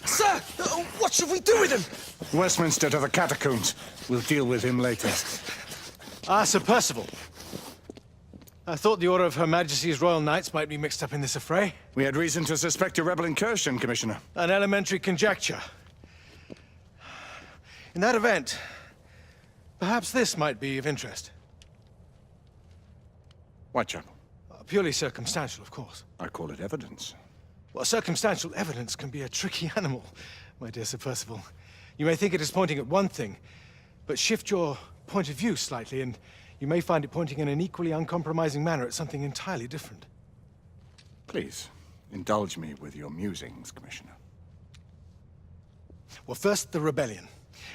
Sir! What should we do with him? Westminster to the catacombs. We'll deal with him later. Ah, Sir Percival. I thought the Order of Her Majesty's Royal Knights might be mixed up in this affray. We had reason to suspect a rebel incursion, Commissioner. An elementary conjecture. In that event, perhaps this might be of interest. Whitechapel. Purely circumstantial, of course. I call it evidence. Well, circumstantial evidence can be a tricky animal, my dear Sir Percival. You may think it is pointing at one thing, but shift your point of view slightly, and you may find it pointing in an equally uncompromising manner at something entirely different. Please, indulge me with your musings, Commissioner. Well, first the rebellion,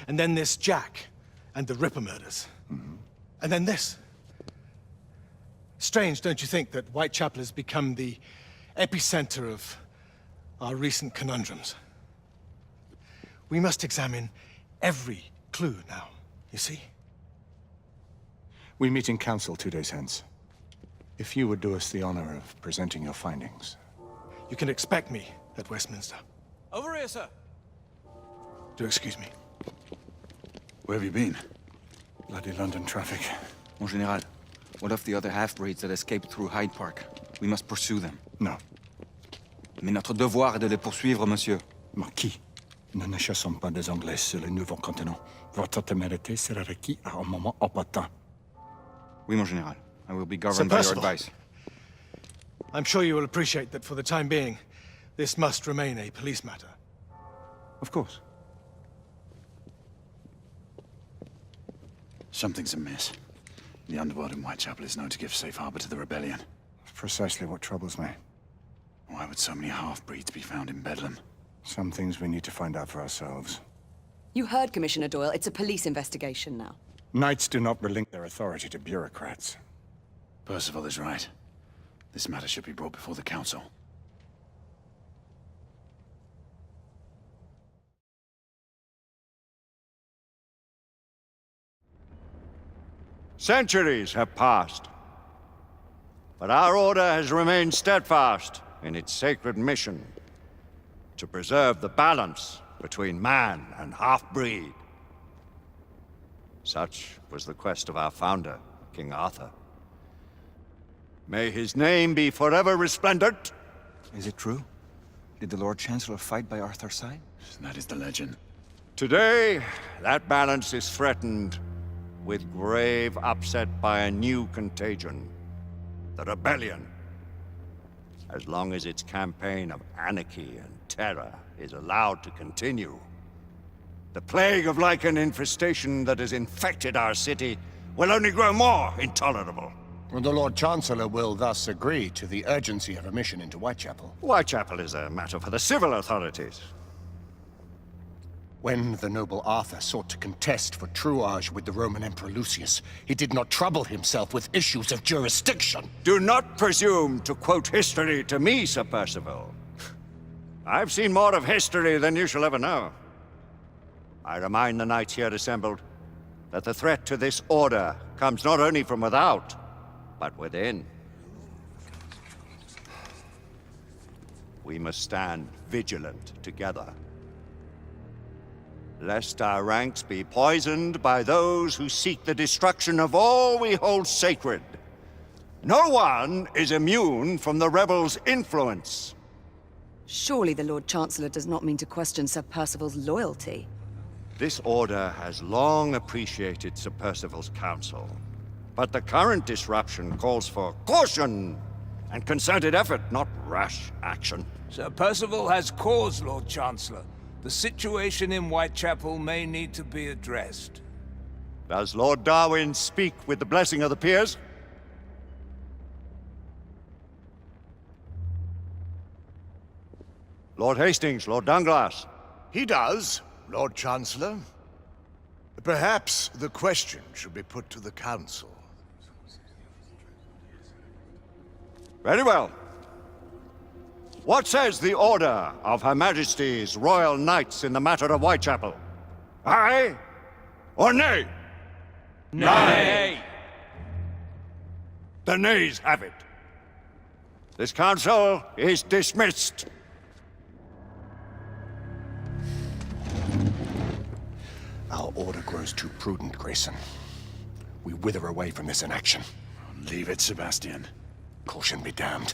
and then this Jack, and the Ripper murders. And then this. Strange, don't you think, that Whitechapel has become the epicenter of our recent conundrums? We must examine every clue now, you see? We meet in council 2 days hence. If you would do us the honor of presenting your findings. You can expect me at Westminster. Over here, sir. Do excuse me. Where have you been? Bloody London traffic. Mon Général, what of the other half-breeds that escaped through Hyde Park? We must pursue them. No. Mais notre devoir est de les poursuivre, monsieur. Marquis, nous ne chassons pas des Anglais sur le nouveau continent. Votre témérité sera requis à un moment opportun. Oui, mon Général. I will be governed by your Percival. advice. I'm sure you will appreciate that for the time being, this must remain a police matter. Of course. Something's amiss. The underworld in Whitechapel is known to give safe harbor to the rebellion. That's precisely what troubles me. Why would so many half-breeds be found in Bedlam? Some things we need to find out for ourselves. You heard, Commissioner Doyle. It's a police investigation now. Knights do not relink their authority to bureaucrats. Percival is right. This matter should be brought before the council. Centuries have passed, but our order has remained steadfast in its sacred mission to preserve the balance between man and half-breed. Such was the quest of our founder, King Arthur. May his name be forever resplendent. Is it true? Did the Lord Chancellor fight by Arthur's side? That is the legend. Today, that balance is threatened with grave upset by a new contagion, the rebellion. As long as its campaign of anarchy and terror is allowed to continue, the plague of lichen infestation that has infected our city will only grow more intolerable. The Lord Chancellor will thus agree to the urgency of a mission into Whitechapel. Whitechapel is a matter for the civil authorities. When the noble Arthur sought to contest for truage with the Roman Emperor Lucius, he did not trouble himself with issues of jurisdiction. Do not presume to quote history to me, Sir Percival. I've seen more of history than you shall ever know. I remind the knights here assembled that the threat to this order comes not only from without, but within. We must stand vigilant together, lest our ranks be poisoned by those who seek the destruction of all we hold sacred. No one is immune from the rebels' influence. Surely the Lord Chancellor does not mean to question Sir Percival's loyalty. This order has long appreciated Sir Percival's counsel, but the current disruption calls for caution and concerted effort, not rash action. Sir Percival has cause, Lord Chancellor. The situation in Whitechapel may need to be addressed. Does Lord Darwin speak with the blessing of the peers? Lord Hastings, Lord Dunglass. He does, Lord Chancellor. Perhaps the question should be put to the Council. Very well. What says the Order of Her Majesty's Royal Knights in the matter of Whitechapel? Aye or nay? Nay! The nays have it. This council is dismissed. Our order grows too prudent, Grayson. We wither away from this inaction. Leave it, Sebastian. Caution be damned.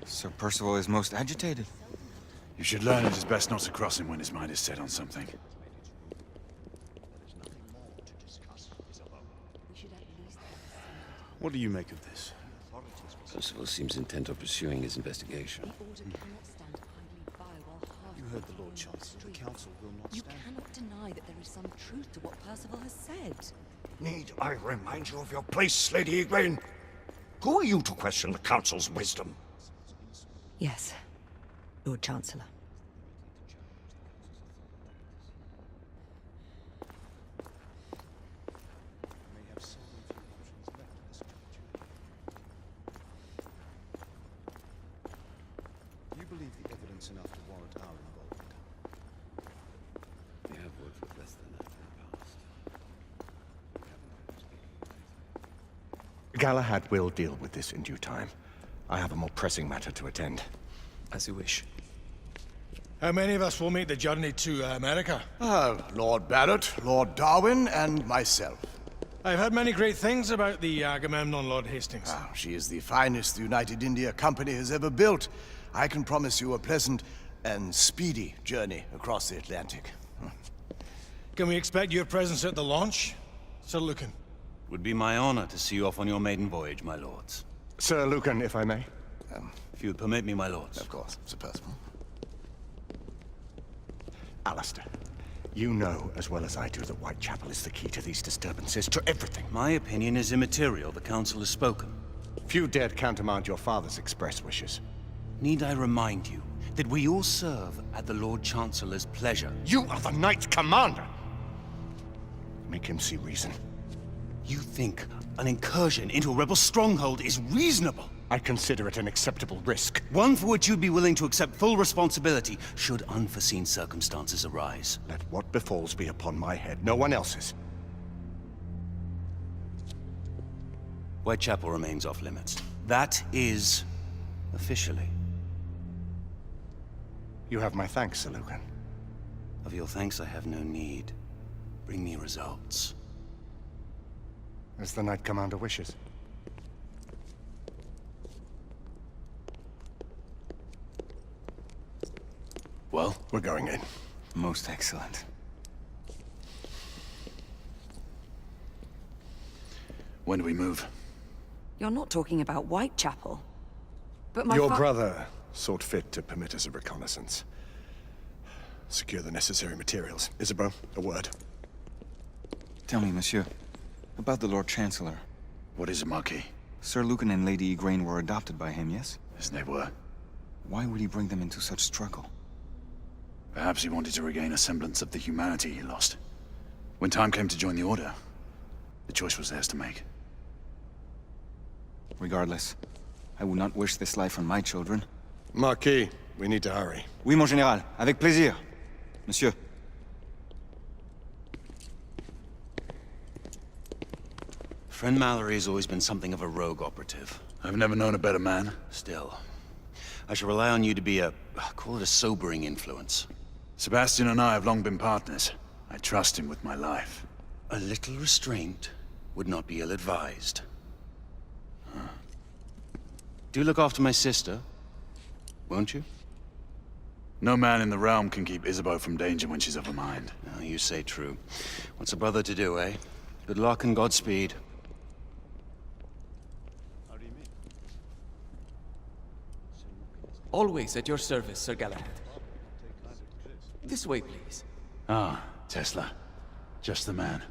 Sir Percival is most agitated. You should learn it is best not to cross him when his mind is set on something. What do you make of this? Percival seems intent on pursuing his investigation. You heard the Lord Chancellor. The Council will not You stand. cannot deny that there is some truth to what Percival has said. Need I remind you of your place, Lady Egwene? Who are you to question the Council's wisdom? Yes, Lord Chancellor. You believe the evidence enough to warrant our involvement? We have worked with less than that in the past. Galahad will deal with this in due time. I have a more pressing matter to attend. As you wish. How many of us will make the journey to America? Lord Barrett, Lord Darwin, and myself. I've heard many great things about the Agamemnon, Lord Hastings. She is the finest the United India Company has ever built. I can promise you a pleasant and speedy journey across the Atlantic. Can we expect your presence at the launch, Sir Lucan? Would be my honor to see you off on your maiden voyage, my lords. Sir Lucan, if I may. If you would permit me, my lords. Of course, Sir Percival. Alistair, you know as well as I do that Whitechapel is the key to these disturbances, to everything. My opinion is immaterial. The Council has spoken. Few dared countermand your father's express wishes. Need I remind you that we all serve at the Lord Chancellor's pleasure? You are the Knights Commander! Make him see reason. You think an incursion into a rebel stronghold is reasonable? I consider it an acceptable risk. One for which you'd be willing to accept full responsibility should unforeseen circumstances arise. Let what befalls be upon my head, no one else's. Whitechapel remains off limits. That is officially. You have my thanks, Sir Lucan. Of your thanks I have no need. Bring me results. As the Knight Commander wishes. Well, We're going in. Most excellent. when do we move? You're not talking about Whitechapel. But my Your brother sought fit to permit us a reconnaissance. Secure the necessary materials. Isabeau, a word. Tell me, monsieur, about the Lord Chancellor. What is it, Marquis? Sir Lucan and Lady Egwene were adopted by him, yes? As they were. Why would he bring them into such struggle? Perhaps he wanted to regain a semblance of the humanity he lost. When time came to join the Order, the choice was theirs to make. Regardless, I would not wish this life on my children. Marquis, we need to hurry. Oui, mon général. Avec plaisir. Monsieur. Friend Mallory has always been something of a rogue operative. I've never known a better man. Still, I shall rely on you to be call it a sobering influence. Sebastian and I have long been partners. I trust him with my life. A little restraint would not be ill-advised. Do look after my sister, won't you? No man in the realm can keep Isabeau from danger when she's of a mind. Oh, you say true. What's a brother to do, eh? Good luck and Godspeed. Always at your service, Sir Galahad. This way, please. Ah, Tesla. Just the man.